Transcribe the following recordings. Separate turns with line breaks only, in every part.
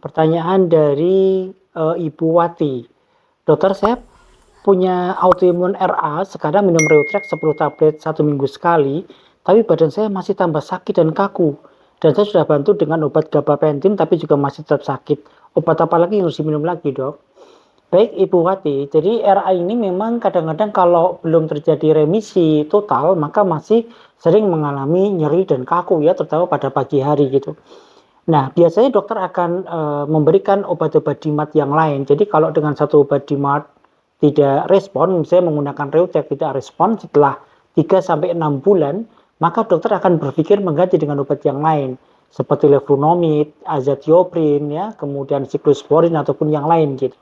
Pertanyaan dari Ibu Wati. Dokter, saya punya autoimun RA, sekarang minum Reutrex 10 tablet 1 minggu sekali, tapi badan saya masih tambah sakit dan kaku. Dan saya sudah bantu dengan obat gabapentin, tapi juga masih tetap sakit. Obat apa lagi yang harus diminum lagi, dok? Baik, Ibu Wati. Jadi RA ini memang kadang-kadang kalau belum terjadi remisi total, maka masih sering mengalami nyeri dan kaku ya, terutama pada pagi hari gitu. Nah, biasanya dokter akan memberikan obat-obat DMARD yang lain. Jadi kalau dengan satu obat DMARD tidak respon, misalnya menggunakan Reutech tidak respon setelah 3 sampai 6 bulan, maka dokter akan berpikir mengganti dengan obat yang lain seperti leflunomid, azathioprine ya, kemudian siklosporin ataupun yang lain gitu.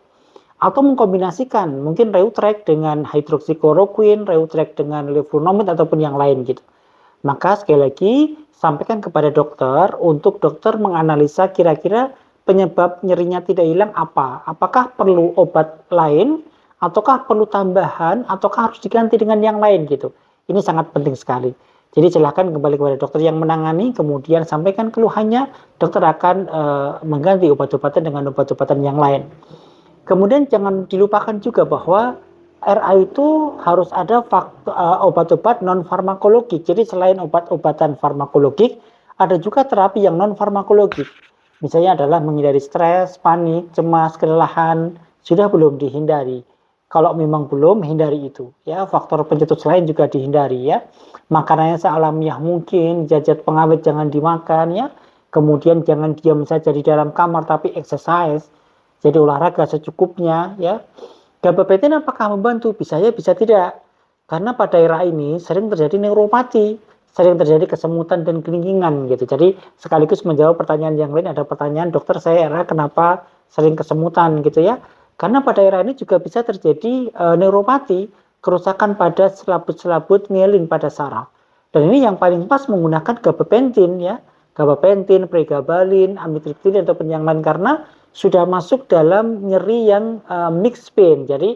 Atau mengkombinasikan mungkin Reutech dengan hydroxychloroquine, Reutech dengan leflunomid ataupun yang lain gitu. Maka sekali lagi sampaikan kepada dokter untuk dokter menganalisa kira-kira penyebab nyerinya tidak hilang apa. Apakah perlu obat lain ataukah perlu tambahan ataukah harus diganti dengan yang lain gitu. Ini sangat penting sekali. Jadi silakan kembali kepada dokter yang menangani, kemudian sampaikan keluhannya, dokter akan mengganti obat-obatan dengan obat-obatan yang lain. Kemudian jangan dilupakan juga bahwa RA itu harus ada obat-obat non farmakologik. Jadi selain obat-obatan farmakologik, ada juga terapi yang non farmakologik. Misalnya adalah menghindari stres, panik, cemas, kelelahan, sudah belum dihindari. Kalau memang belum, hindari itu. Ya, faktor pencetus lain juga dihindari ya. Makanannya sealamiah mungkin, zat pengawet jangan dimakan ya. Kemudian jangan diam saja di dalam kamar tapi exercise. Jadi olahraga secukupnya ya. Gabapentin apakah membantu? Bisa ya, bisa tidak. Karena pada era ini sering terjadi neuropati, sering terjadi kesemutan dan kelingkingan gitu. Jadi sekaligus menjawab pertanyaan yang lain, ada pertanyaan, dokter saya era kenapa sering kesemutan gitu ya. Karena pada era ini juga bisa terjadi neuropati, kerusakan pada selaput-selaput mielin pada saraf. Dan ini yang paling pas menggunakan gabapentin ya. Gabapentin, pregabalin, amitriptilin ataupun yang lain karena sudah masuk dalam nyeri yang mixed pain. Jadi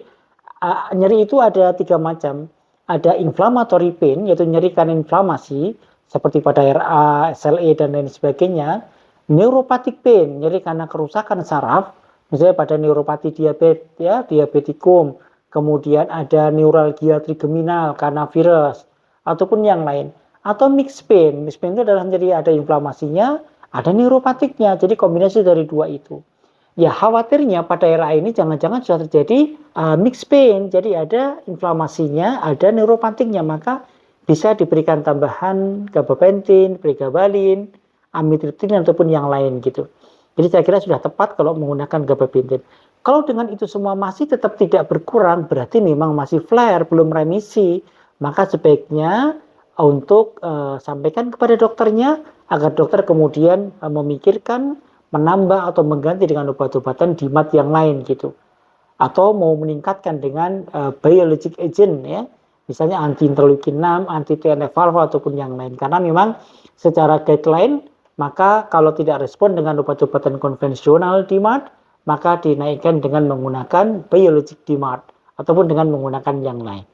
nyeri itu ada 3 macam. Ada inflammatory pain, yaitu nyeri karena inflamasi, seperti pada RA, SLE, dan lain sebagainya. Neuropathic pain, nyeri karena kerusakan saraf, misalnya pada neuropati diabetes, ya, diabetikum. Kemudian ada neuralgia trigeminal karena virus, ataupun yang lain. Atau mixed pain itu adalah nyeri ada inflamasinya, ada neuropatiknya. Jadi kombinasi dari dua itu. Ya khawatirnya pada era ini jangan-jangan sudah terjadi mixed pain, jadi ada inflamasinya, ada neuropatiknya, maka bisa diberikan tambahan gabapentin, pregabalin, amitriptilin ataupun yang lain gitu. Jadi saya kira sudah tepat kalau menggunakan gabapentin. Kalau dengan itu semua masih tetap tidak berkurang, berarti memang masih flare, belum remisi, maka sebaiknya untuk sampaikan kepada dokternya agar dokter kemudian memikirkan menambah atau mengganti dengan obat-obatan DMARD yang lain gitu. Atau mau meningkatkan dengan biologic agent ya. Misalnya anti interleukin 6, anti TNF-alpha ataupun yang lain. Karena memang secara guideline maka kalau tidak respon dengan obat-obatan konvensional DMARD, maka dinaikkan dengan menggunakan biologic DMARD ataupun dengan menggunakan yang lain.